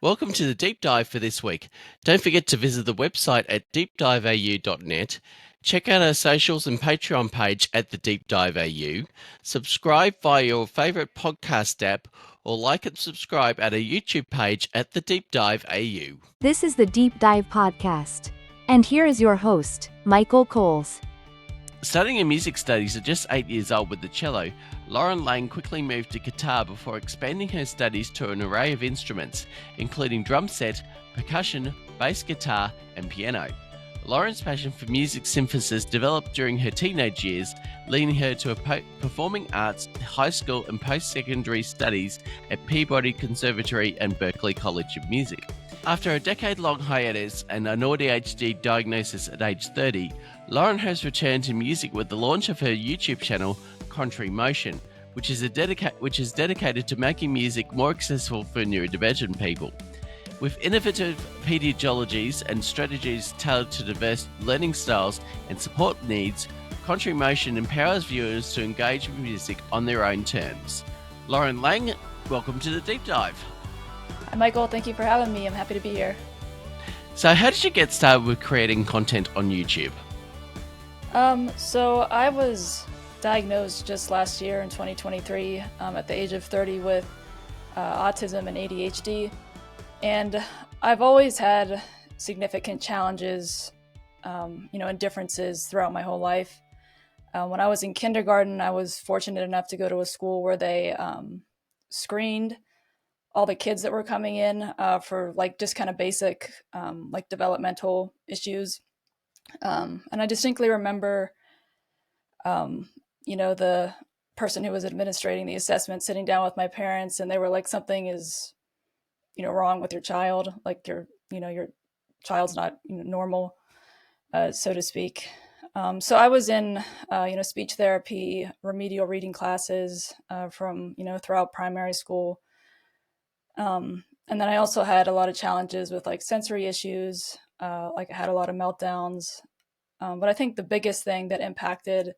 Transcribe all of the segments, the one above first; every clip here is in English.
Welcome to the deep dive for this week. Don't forget to visit the website at deepdiveau.net. Check out our socials and Patreon page at the Deep Dive AU. Subscribe via your favorite podcast app or like and subscribe at our YouTube page at the Deep Dive AU. This is the Deep Dive Podcast. And here is your host, Michael Coles. Studying in music studies at just 8 years old with the cello, Lauren Lang quickly moved to guitar before expanding her studies to an array of instruments, including drum set, percussion, bass guitar, and piano. Lauren's passion for music synthesis developed during her teenage years, leading her to performing arts, high school and post-secondary studies at Peabody Conservatory and Berklee College of Music. After a decade-long hiatus and an AuDHD diagnosis at age 30, Lauren has returned to music with the launch of her YouTube channel, Contrary Motion, which is dedicated to making music more accessible for neurodivergent people. With innovative pedagogies and strategies tailored to diverse learning styles and support needs, Contrary Motion empowers viewers to engage with music on their own terms. Lauren Lang, welcome to the Deep Dive. Hi Michael, thank you for having me. I'm happy to be here. So how did you get started with creating content on YouTube? So I was diagnosed just last year in 2023 at the age of 30 with autism and AuDHD. And I've always had significant challenges, and differences throughout my whole life. When I was in kindergarten, I was fortunate enough to go to a school where they screened all the kids that were coming in for just kind of basic developmental issues. And I distinctly remember, the person who was administrating the assessment sitting down with my parents, and they were like, something is, wrong with your child. Like your child's not normal, so to speak. So I was in, speech therapy, remedial reading classes from, throughout primary school. And then I also had a lot of challenges with sensory issues. I had a lot of meltdowns. But I think the biggest thing that impacted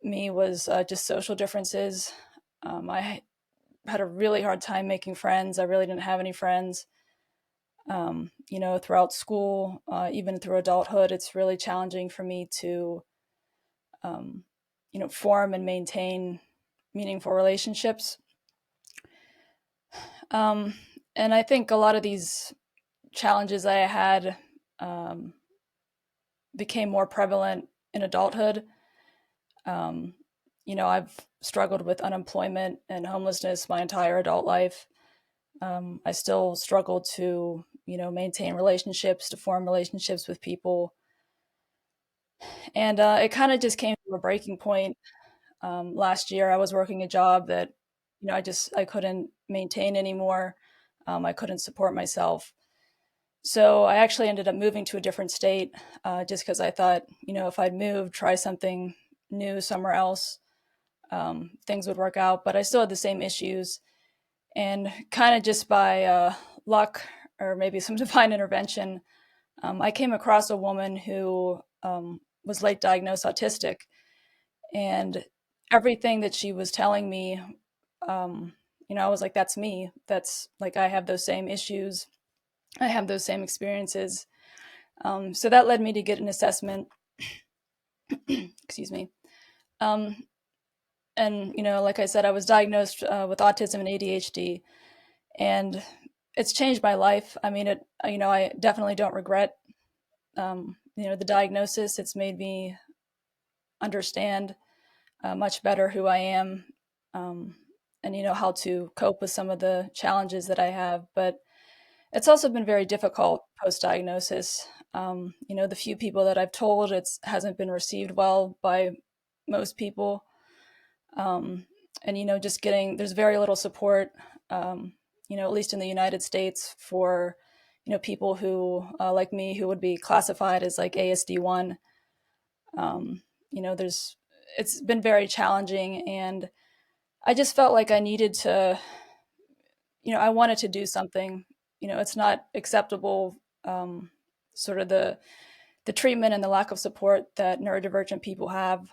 me was just social differences. I had a really hard time making friends. I really didn't have any friends. Throughout school, even through adulthood, it's really challenging for me to, form and maintain meaningful relationships. And I think a lot of these challenges that I had became more prevalent in adulthood. I've struggled with unemployment and homelessness my entire adult life. I still struggle to, maintain relationships, to form relationships with people. And it kind of just came to a breaking point. Last year, I was working a job that, I couldn't maintain anymore. I couldn't support myself. So I actually ended up moving to a different state just because I thought, if I'd move, try something new somewhere else, things would work out. But I still had the same issues. And kind of just by luck or maybe some divine intervention, I came across a woman who was late diagnosed autistic. And everything that she was telling me, I was like, that's me. That's I have those same issues. I have those same experiences. So that led me to get an assessment. Excuse me. And, like I said, I was diagnosed with autism and AuDHD, and it's changed my life. I mean, I definitely don't regret, the diagnosis. It's made me understand much better who I am, and, how to cope with some of the challenges that I have. But it's also been very difficult post-diagnosis. The few people that I've told, it hasn't been received well by most people. And, there's very little support, at least in the United States for, people who, like me, who would be classified as ASD1. It's been very challenging, and I just felt like I needed to, I wanted to do something. It's not acceptable, sort of the treatment and the lack of support that neurodivergent people have.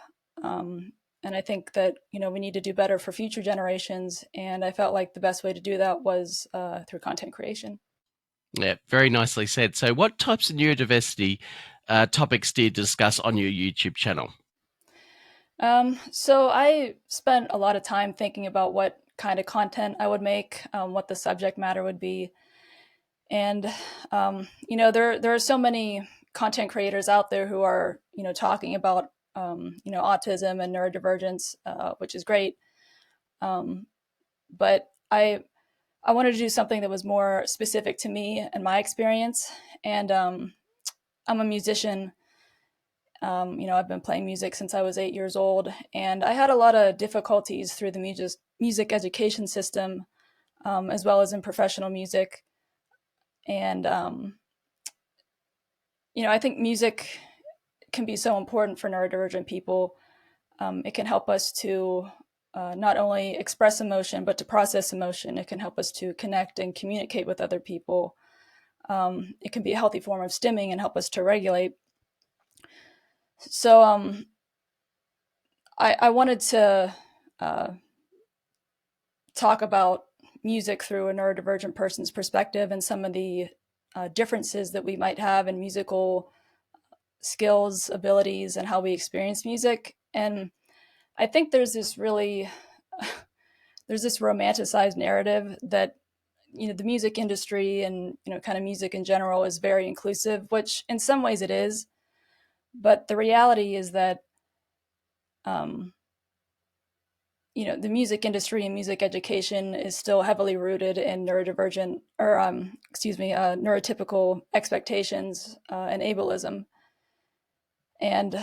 And I think that, we need to do better for future generations. And I felt like the best way to do that was through content creation. Yeah, very nicely said. So, what types of neurodiversity topics do you discuss on your YouTube channel? So I spent a lot of time thinking about what kind of content I would make, what the subject matter would be. And, there are so many content creators out there who are, talking about, autism and neurodivergence, which is great. But I wanted to do something that was more specific to me and my experience. And I'm a musician. I've been playing music since I was 8 years old, and I had a lot of difficulties through the music education system, as well as in professional music. And I think music can be so important for neurodivergent people. It can help us to not only express emotion, but to process emotion. It can help us to connect and communicate with other people. It can be a healthy form of stimming and help us to regulate. So I wanted to talk about music through a neurodivergent person's perspective and some of the differences that we might have in musical skills, abilities, and how we experience music. And I think there's this romanticized narrative that the music industry and kind of music in general is very inclusive, which in some ways it is, but the reality is that the music industry and music education is still heavily rooted in neurotypical expectations and ableism. And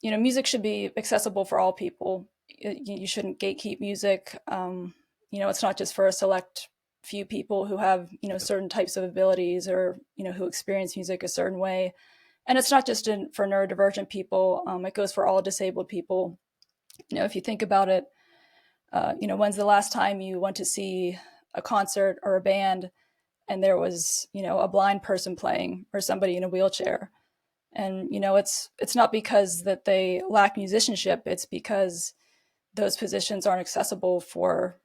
music should be accessible for all people. You shouldn't gatekeep music. It's not just for a select few people who have certain types of abilities or who experience music a certain way. And it's not just for neurodivergent people. It goes for all disabled people. If you think about it, when's the last time you went to see a concert or a band and there was a blind person playing or somebody in a wheelchair? And it's not because that they lack musicianship. It's because those positions aren't accessible for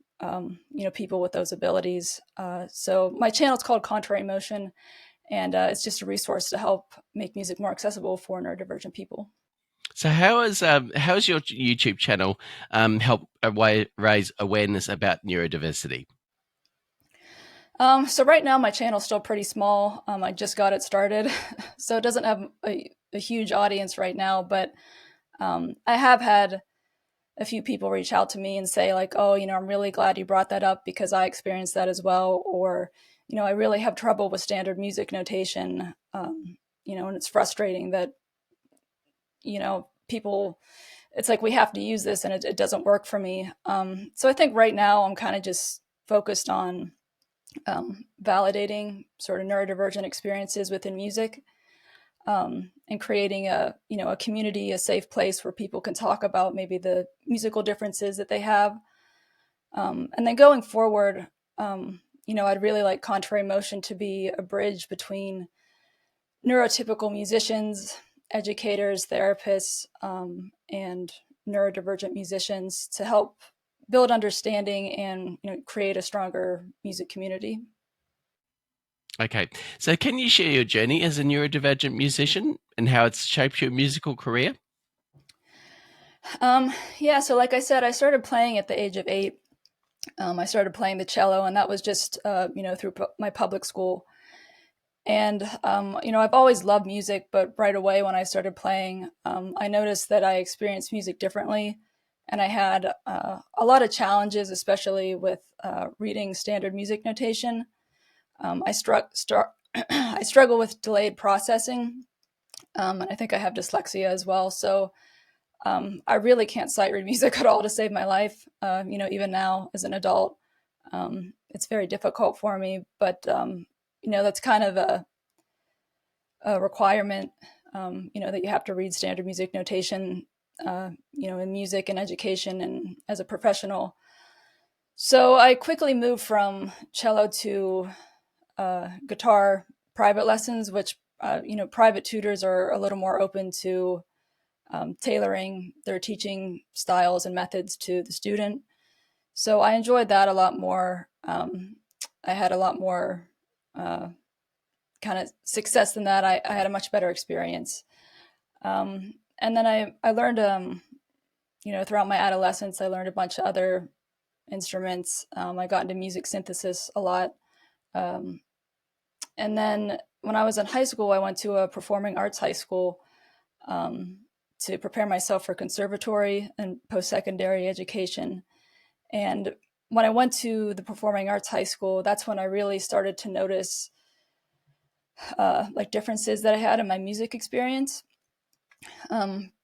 people with those abilities. So my channel is called Contrary Motion, and it's just a resource to help make music more accessible for neurodivergent people. So, how is your YouTube channel help raise awareness about neurodiversity? So right now my channel's still pretty small. I just got it started, so it doesn't have a huge audience right now. But I have had a few people reach out to me and say like, oh, I'm really glad you brought that up because I experienced that as well. Or, I really have trouble with standard music notation. And it's frustrating that, people, it's like we have to use this and it doesn't work for me. So I think right now I'm kind of just focused on validating sort of neurodivergent experiences within music, and creating a community, a safe place where people can talk about maybe the musical differences that they have. And then going forward, I'd really like Contrary Motion to be a bridge between neurotypical musicians, educators, therapists, and neurodivergent musicians to help build understanding and create a stronger music community. Okay, so can you share your journey as a neurodivergent musician and how it's shaped your musical career? Yeah, so like I said, I started playing at the age of 8. I started playing the cello, and that was just through my public school. And I've always loved music, but right away when I started playing, I noticed that I experienced music differently, and I had a lot of challenges, especially with reading standard music notation. I struggle with delayed processing, and I think I have dyslexia as well. So I really can't sight read music at all to save my life. Even now as an adult, it's very difficult for me. But that's kind of a requirement. That you have to read standard music notation. In music and education and as a professional. So I quickly moved from cello to guitar private lessons, which private tutors are a little more open to tailoring their teaching styles and methods to the student. So I enjoyed that a lot more. I had a lot more kind of success than that. I had a much better experience. And then I learned, throughout my adolescence, I learned a bunch of other instruments. I got into music synthesis a lot. And then when I was in high school, I went to a performing arts high school to prepare myself for conservatory and post-secondary education. And when I went to the performing arts high school, that's when I really started to notice differences that I had in my music experience,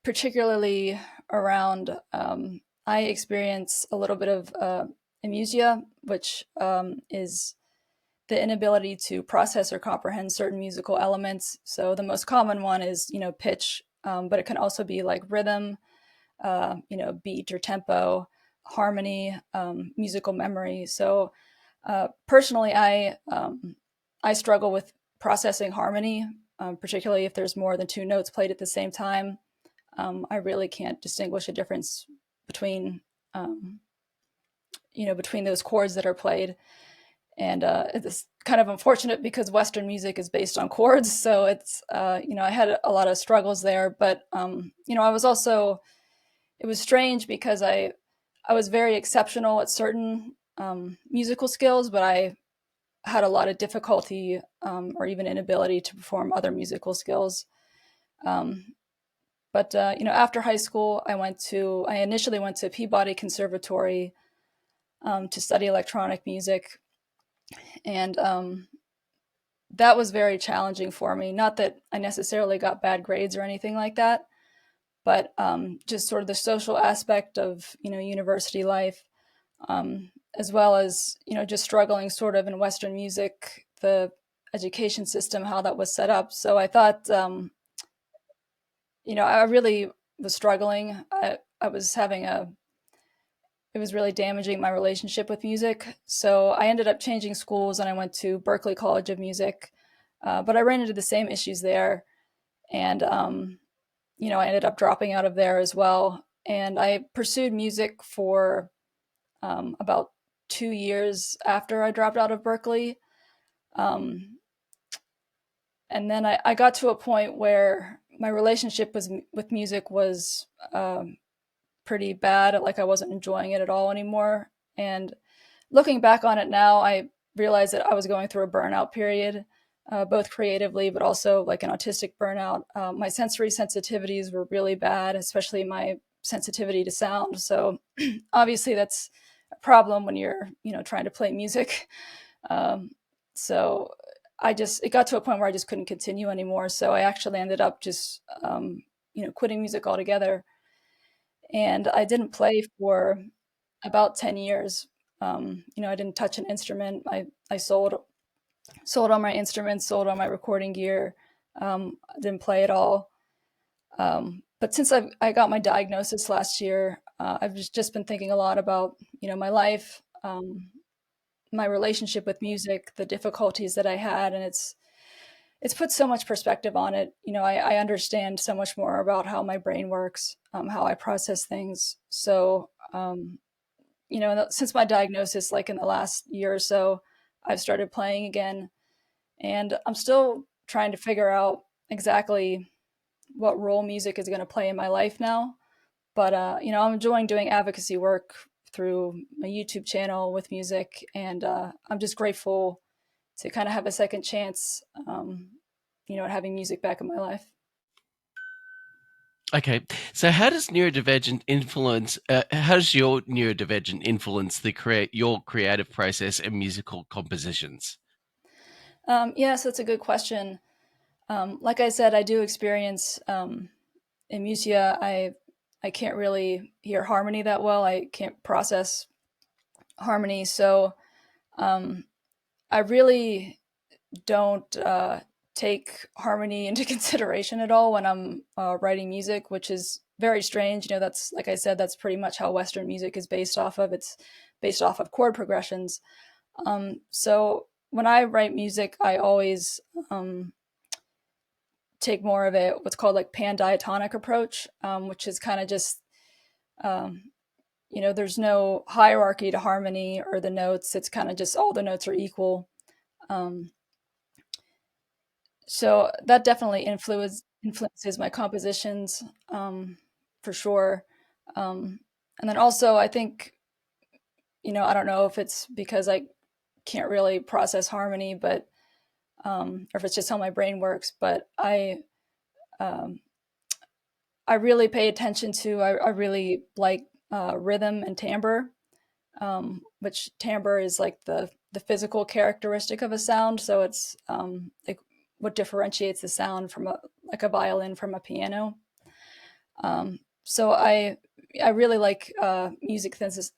particularly around I experience a little bit of amusia, which is the inability to process or comprehend certain musical elements. So the most common one is, pitch, but it can also be like rhythm, beat or tempo, harmony, musical memory. So personally, I struggle with processing harmony, particularly if there's more than two notes played at the same time. I really can't distinguish a difference between, between those chords that are played. And it's kind of unfortunate because Western music is based on chords. So it's, I had a lot of struggles there. But, I was also, it was strange because I was very exceptional at certain musical skills, but I had a lot of difficulty or even inability to perform other musical skills. But after high school, I initially went to Peabody Conservatory to study electronic music. And that was very challenging for me. Not that I necessarily got bad grades or anything like that, but just sort of the social aspect of, university life, as well as, just struggling sort of in Western music, the education system, how that was set up. So I thought, I really was struggling. It was really damaging my relationship with music. So I ended up changing schools and I went to Berklee College of Music. But I ran into the same issues there. And, I ended up dropping out of there as well. And I pursued music for about 2 years after I dropped out of Berklee. And then I got to a point where my relationship with music was pretty bad. Like I wasn't enjoying it at all anymore. And looking back on it now, I realized that I was going through a burnout period, both creatively, but also like an autistic burnout. My sensory sensitivities were really bad, especially my sensitivity to sound. So obviously that's a problem when you're, trying to play music. So it got to a point where I just couldn't continue anymore. So I actually ended up just, quitting music altogether. And I didn't play for about 10 years. I didn't touch an instrument. I sold all my instruments, sold all my recording gear. I didn't play at all. But since I got my diagnosis last year, I've just been thinking a lot about, my life, my relationship with music, the difficulties that I had, and it's put so much perspective on it. I understand so much more about how my brain works, how I process things. So, since my diagnosis, like in the last year or so, I've started playing again, and I'm still trying to figure out exactly what role music is going to play in my life now. But, I'm enjoying doing advocacy work through my YouTube channel with music, and I'm just grateful to kind of have a second chance, at having music back in my life. Okay, so how does your neurodivergent influence your creative process and musical compositions? So it's a good question. Like I said, I do experience amusia. I can't really hear harmony that well. I can't process harmony, so I really don't take harmony into consideration at all when I'm writing music, which is very strange. That's, like I said, that's pretty much how Western music is based off of. It's based off of chord progressions. So when I write music, I always take more of a what's called like pan-diatonic approach, which is kind of just there's no hierarchy to harmony or the notes. It's kind of just all the notes are equal. So that definitely influences my compositions, for sure. And then also, I think, I don't know if it's because I can't really process harmony, but or if it's just how my brain works. But I really pay attention to. I really like rhythm and timbre, which timbre is like the physical characteristic of a sound. So it's like what differentiates the sound from a violin from a piano. So I really like music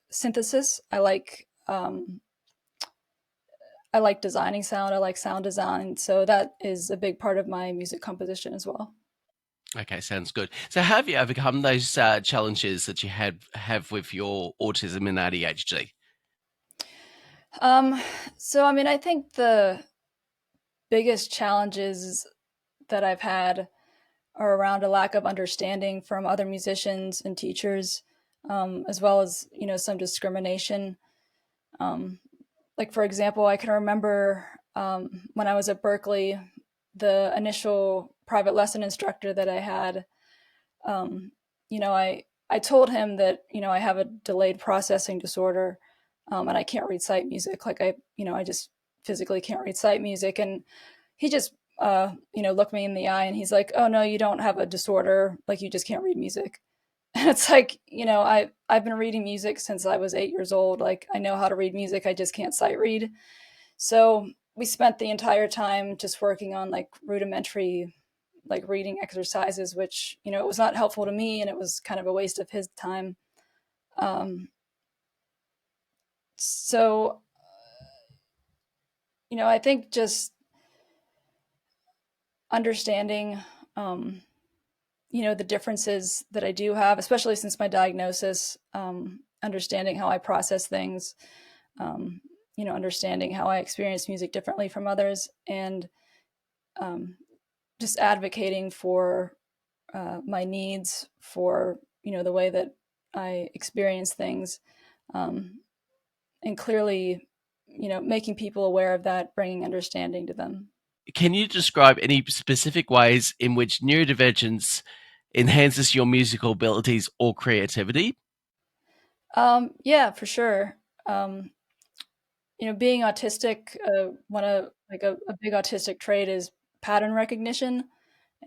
synthesis. I like designing sound. I like sound design. So that is a big part of my music composition as well. Okay, sounds good. So, how have you overcome those challenges that you have with your autism and ADHD? So I mean, I think the biggest challenges that I've had are around a lack of understanding from other musicians and teachers, as well as some discrimination. Like for example, I can remember when I was at Berklee, the initial private lesson instructor that I had, I told him that I have a delayed processing disorder, and I can't read sight music. Like I just physically can't read sight music, and he just looked me in the eye and he's like, "Oh no, you don't have a disorder. Like you just can't read music." And it's like, I've been reading music since I was 8 years old. Like I know how to read music. I just can't sight read. So we spent the entire time just working on like rudimentary like reading exercises, which, it was not helpful to me and it was kind of a waste of his time. So, I think just understanding, the differences that I do have, especially since my diagnosis, understanding how I process things, understanding how I experience music differently from others, and just advocating for my needs, for the way that I experience things, and clearly, making people aware of that, bringing understanding to them. Can you describe any specific ways in which neurodivergence enhances your musical abilities or creativity? Yeah, for sure. Being autistic, one of like a big autistic trait is pattern recognition,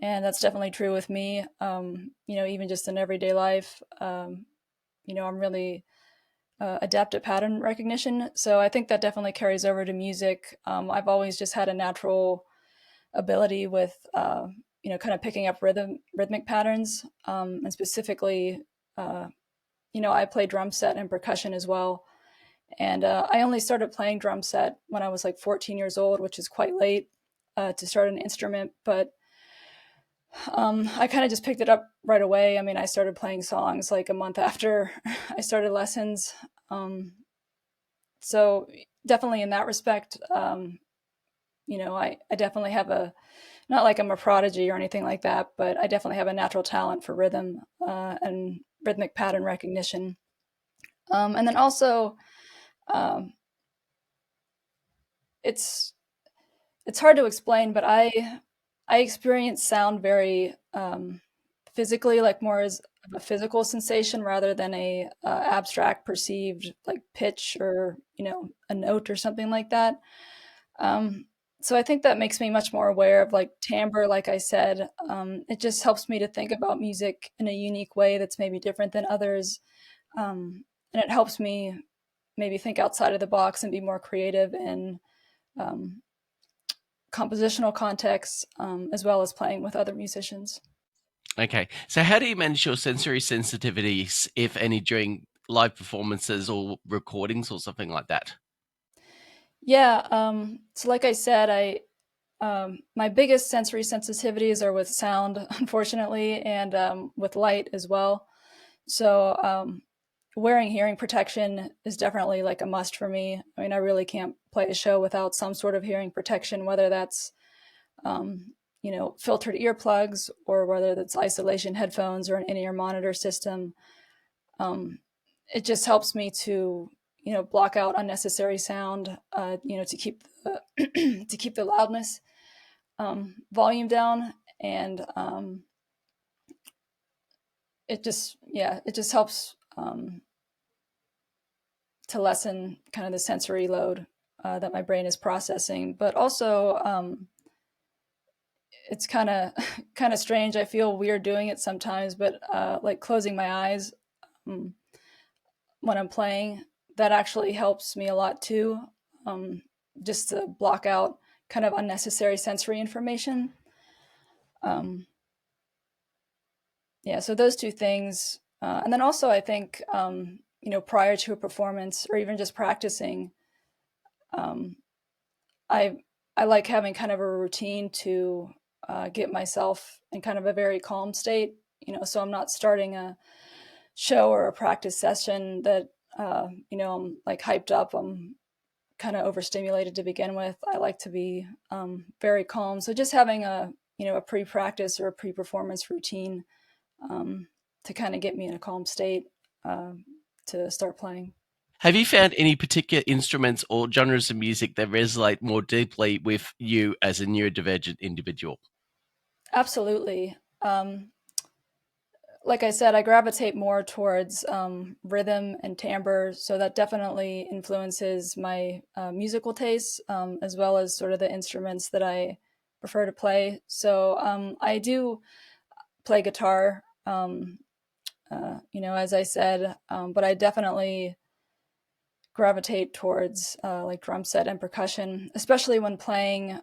and that's definitely true with me. Even just in everyday life, I'm really adept at pattern recognition. So I think that definitely carries over to music. I've always just had a natural ability with, kind of picking up rhythmic patterns, and specifically, I play drum set and percussion as well. And I only started playing drum set when I was like 14 years old, which is quite late to start an instrument. But I kind of just picked it up right away. I mean, I started playing songs like a month after I started lessons. So definitely in that respect, I definitely have not like I'm a prodigy or anything like that, but I definitely have a natural talent for rhythm and rhythmic pattern recognition. And then also, um, it's hard to explain, but I experience sound very physically, like more as a physical sensation rather than a abstract perceived like pitch or a note or something like that. So I think that makes me much more aware of like timbre, like I said. It just helps me to think about music in a unique way that's maybe different than others. And it helps me maybe think outside of the box and be more creative in um, compositional contexts, as well as playing with other musicians. Okay, so how do you manage your sensory sensitivities, if any, during live performances or recordings or something like that? Yeah. So like I said, my biggest sensory sensitivities are with sound, unfortunately, and with light as well. So wearing hearing protection is definitely like a must for me. I mean, I really can't play a show without some sort of hearing protection, whether that's, filtered earplugs, or whether that's isolation headphones or an in-ear monitor system. It just helps me to, block out unnecessary sound, to keep the to keep the loudness volume down. And it just helps to lessen kind of the sensory load that my brain is processing. But also, it's kind of strange. I feel weird doing it sometimes, but like closing my eyes when I'm playing, that actually helps me a lot too, just to block out kind of unnecessary sensory information. So those two things. And then also I think, prior to a performance or even just practicing, I like having kind of a routine to get myself in kind of a very calm state, so I'm not starting a show or a practice session that, I'm like hyped up. I'm kind of overstimulated to begin with. I like to be very calm. So just having a pre-practice or a pre-performance routine to kind of get me in a calm state to start playing. Have you found any particular instruments or genres of music that resonate more deeply with you as a neurodivergent individual? Absolutely. Like I said, I gravitate more towards rhythm and timbre, so that definitely influences my musical tastes, as well as sort of the instruments that I prefer to play. So I do play guitar, as I said, but I definitely gravitate towards like drum set and percussion, especially when playing,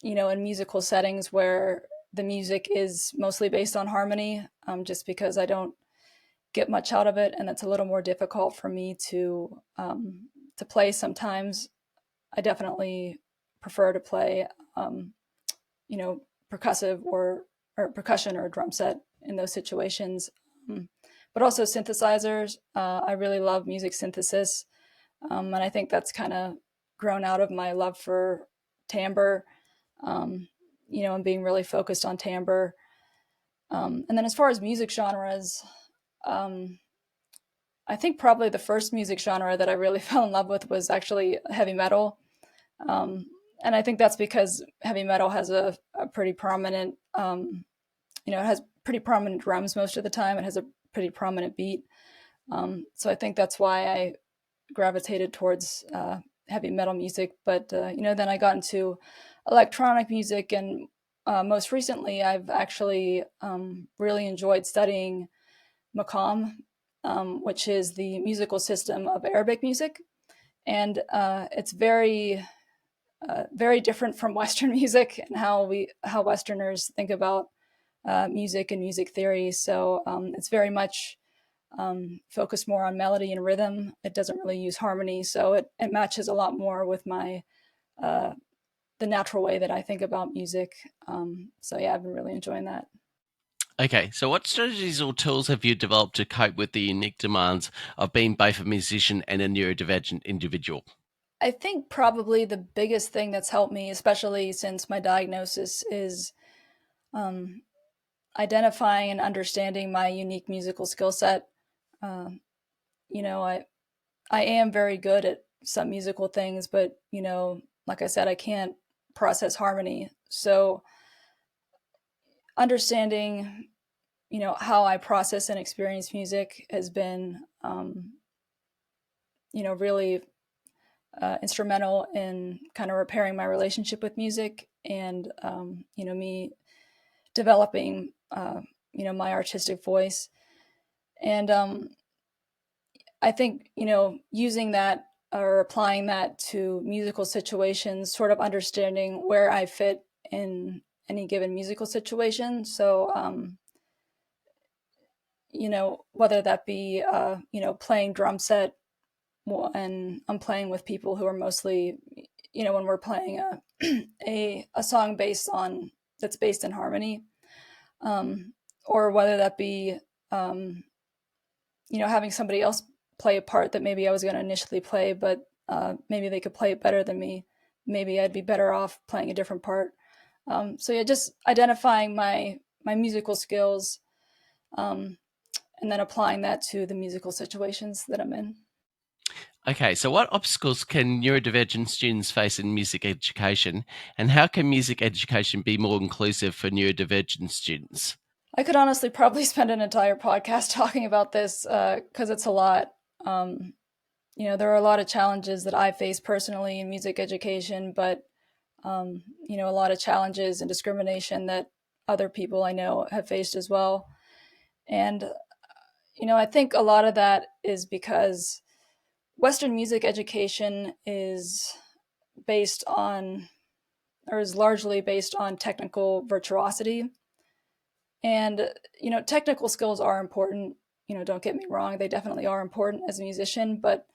in musical settings where the music is mostly based on harmony, just because I don't get much out of it, and it's a little more difficult for me to play sometimes. I definitely prefer to play, percussive or percussion or drum set in those situations. But also synthesizers. I really love music synthesis, and I think that's kind of grown out of my love for timbre, and being really focused on timbre. And then as far as music genres, I think probably the first music genre that I really fell in love with was actually heavy metal. And I think that's because heavy metal has a pretty prominent, it has pretty prominent drums most of the time. It has a pretty prominent beat. So I think that's why I gravitated towards heavy metal music. But, then I got into electronic music, and most recently I've actually really enjoyed studying maqam, which is the musical system of Arabic music. And it's very different from Western music and how Westerners think about music and music theory. So it's very much focused more on melody and rhythm. It doesn't really use harmony, so it matches a lot more with my the natural way that I think about music. So yeah, I've been really enjoying that. Okay, so what strategies or tools have you developed to cope with the unique demands of being both a musician and a neurodivergent individual? I think probably the biggest thing that's helped me, especially since my diagnosis, is identifying and understanding my unique musical skill set. I am very good at some musical things, but like I said, I can't process harmony. So understanding, how I process and experience music has been, really instrumental in kind of repairing my relationship with music, and me developing my artistic voice. And I think using that or applying that to musical situations, sort of understanding where I fit in any given musical situation. So whether that be playing drum set, and I'm playing with people who are mostly, when we're playing a song that's based in harmony, or whether that be having somebody else play a part that maybe I was going to initially play, but maybe they could play it better than me. Maybe I'd be better off playing a different part. So yeah, just identifying my musical skills, and then applying that to the musical situations that I'm in. Okay, so what obstacles can neurodivergent students face in music education, and how can music education be more inclusive for neurodivergent students? I could honestly probably spend an entire podcast talking about this because it's a lot. There are a lot of challenges that I face personally in music education, but a lot of challenges and discrimination that other people I know have faced as well. And I think a lot of that is because Western music education is based on, or is largely based on, technical virtuosity. And, technical skills are important. Don't get me wrong, they definitely are important as a musician. But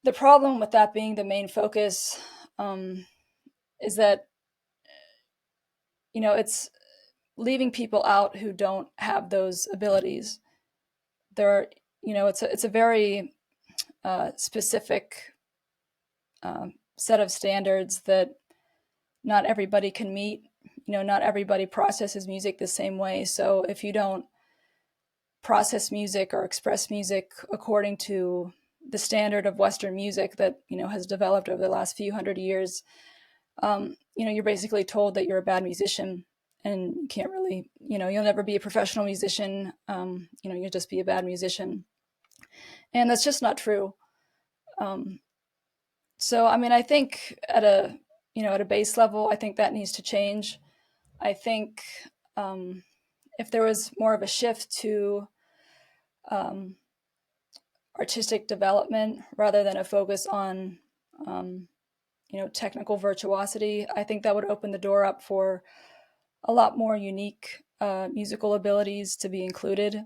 the problem with that being the main focus is that, it's leaving people out who don't have those abilities. There are, it's a very specific set of standards that not everybody can meet. Not everybody processes music the same way. So if you don't process music or express music according to the standard of Western music that has developed over the last few hundred years, you're basically told that you're a bad musician, and you can't really, you'll never be a professional musician. You'll just be a bad musician, and that's just not true. So, I think at a base level, I think that needs to change. I think if there was more of a shift to artistic development rather than a focus on technical virtuosity, I think that would open the door up for a lot more unique musical abilities to be included.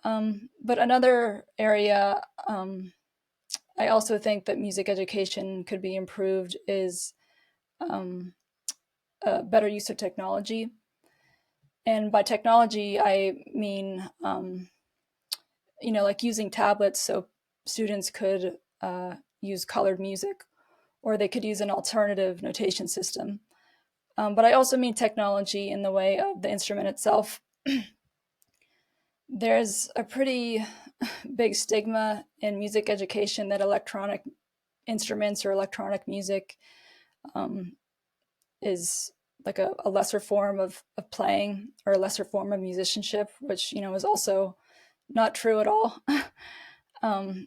But another area I also think that music education could be improved is better use of technology. And by technology, I mean, like using tablets so students could use colored music, or they could use an alternative notation system. But I also mean technology in the way of the instrument itself. There's a pretty big stigma in music education that electronic instruments or electronic music is like a lesser form of playing, or a lesser form of musicianship, which is also not true at all. I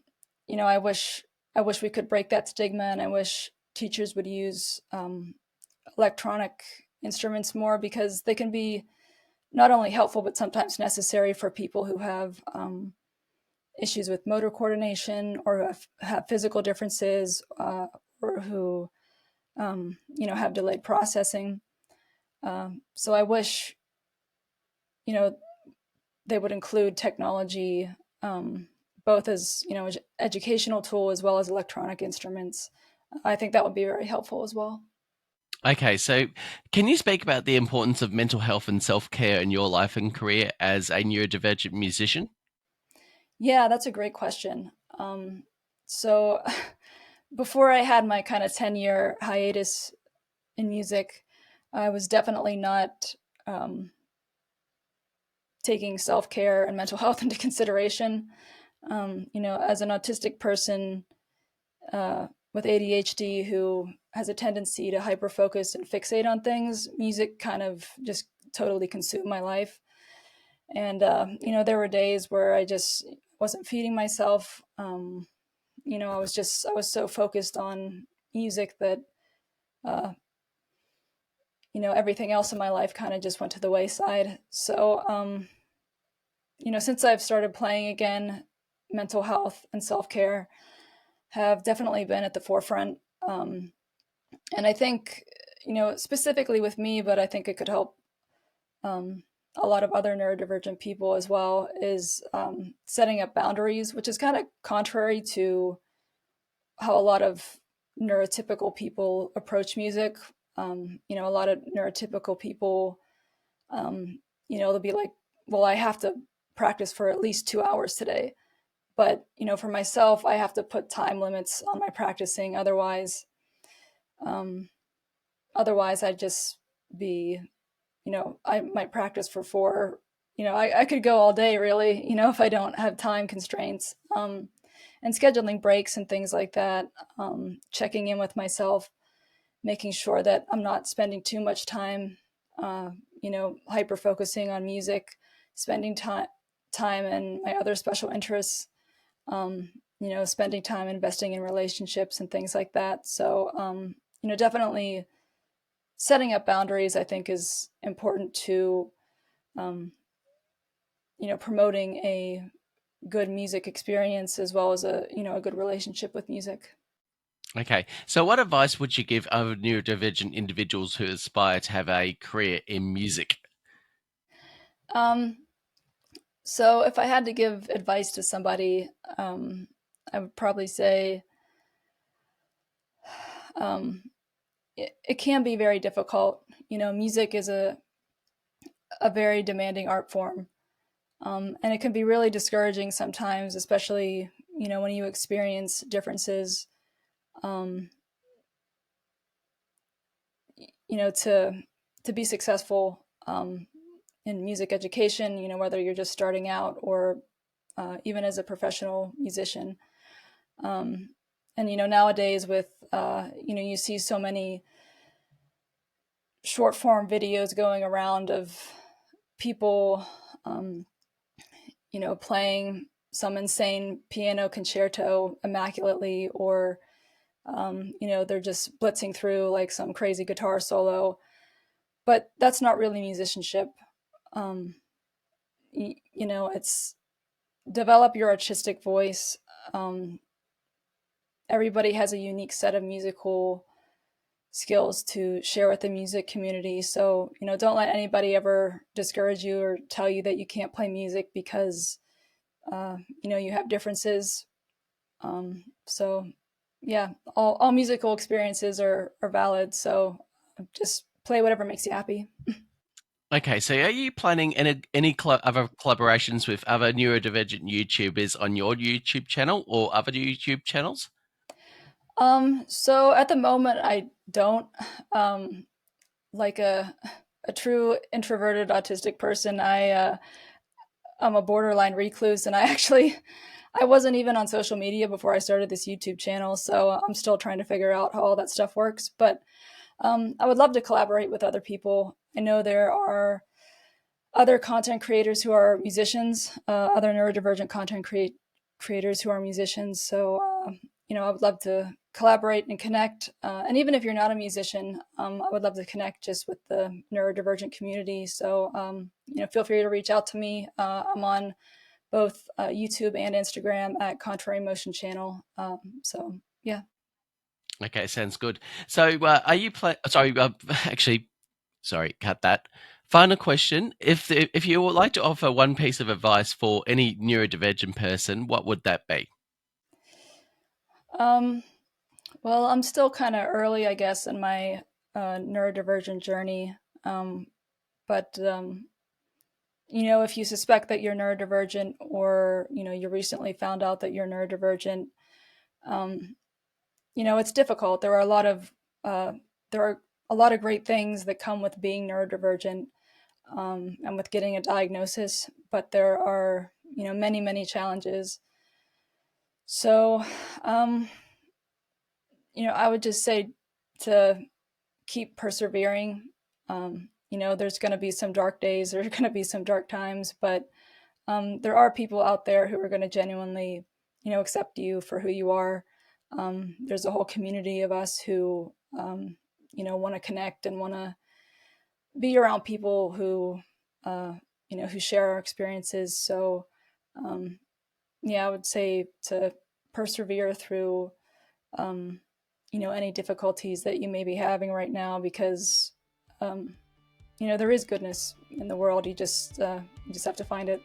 wish we could break that stigma, and I wish teachers would use electronic instruments more, because they can be not only helpful but sometimes necessary for people who have issues with motor coordination, or have physical differences, or who have delayed processing. So I wish they would include technology both as educational tool as well as electronic instruments. I think that would be very helpful as well. Okay, so can you speak about the importance of mental health and self-care in your life and career as a neurodivergent musician? Yeah, that's a great question. So before I had my kind of 10-year hiatus in music, I was definitely not taking self-care and mental health into consideration. As an autistic person with ADHD who has a tendency to hyperfocus and fixate on things, music kind of just totally consumed my life. And, there were days where I just wasn't feeding myself. I was so focused on music that, everything else in my life kind of just went to the wayside. So, since I've started playing again, mental health and self-care have definitely been at the forefront. And I think, specifically with me, but I think it could help a lot of other neurodivergent people as well, is setting up boundaries, which is kind of contrary to how a lot of neurotypical people approach music. A lot of neurotypical people, they'll be like, well, I have to practice for at least 2 hours today. But, for myself, I have to put time limits on my practicing. Otherwise, I just be, I might practice for 4. I could go all day really, if I don't have time constraints, and scheduling breaks and things like that, checking in with myself, making sure that I'm not spending too much time, hyper focusing on music, spending time in my other special interests, spending time investing in relationships and things like that. So, definitely setting up boundaries, I think, is important to, promoting a good music experience as well as a good relationship with music. Okay, so what advice would you give other neurodivergent individuals who aspire to have a career in music? So if I had to give advice to somebody, I would probably say it can be very difficult. Music is a very demanding art form. And it can be really discouraging sometimes, especially, when you experience differences, to be successful in music education, whether you're just starting out or even as a professional musician. And, nowadays with, you see so many short form videos going around of people, playing some insane piano concerto immaculately, or, they're just blitzing through like some crazy guitar solo, but that's not really musicianship. It's develop your artistic voice. Everybody has a unique set of musical skills to share with the music community. So, don't let anybody ever discourage you or tell you that you can't play music because, you have differences. So yeah, all musical experiences are valid. So just play whatever makes you happy. Okay, so are you planning any other collaborations with other neurodivergent YouTubers on your YouTube channel or other YouTube channels? So at the moment, I don't. Like a true introverted autistic person, I'm a borderline recluse, and I wasn't even on social media before I started this YouTube channel, so I'm still trying to figure out how all that stuff works. But I would love to collaborate with other people. I know there are other content creators who are musicians, other neurodivergent content creators who are musicians. So, I would love to collaborate and connect. And even if you're not a musician, I would love to connect just with the neurodivergent community. So, feel free to reach out to me. I'm on both YouTube and Instagram at Contrary Motion Channel. So, yeah. Okay, sounds good. So, are you sorry, cut that. Final question: if you would like to offer one piece of advice for any neurodivergent person, what would that be? Well, I'm still kind of early, I guess, in my neurodivergent journey. But if you suspect that you're neurodivergent, or you recently found out that you're neurodivergent, it's difficult. There are a lot of great things that come with being neurodivergent, and with getting a diagnosis, but there are many challenges. So, I would just say to keep persevering. There's going to be some dark days, there's going to be some dark times, but there are people out there who are going to genuinely, accept you for who you are. There's a whole community of us who, want to connect and want to be around people who, who share our experiences. So, I would say to persevere through, any difficulties that you may be having right now, because, there is goodness in the world. You just have to find it.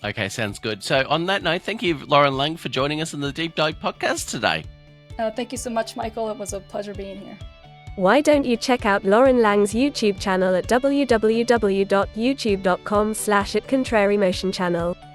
Okay, sounds good. So on that note, thank you, Lauren Lang, for joining us in the Deep Dive podcast today. Thank you so much, Michael. It was a pleasure being here. Why don't you check out Lauren Lang's YouTube channel at www.youtube.com/@contrarymotionchannel.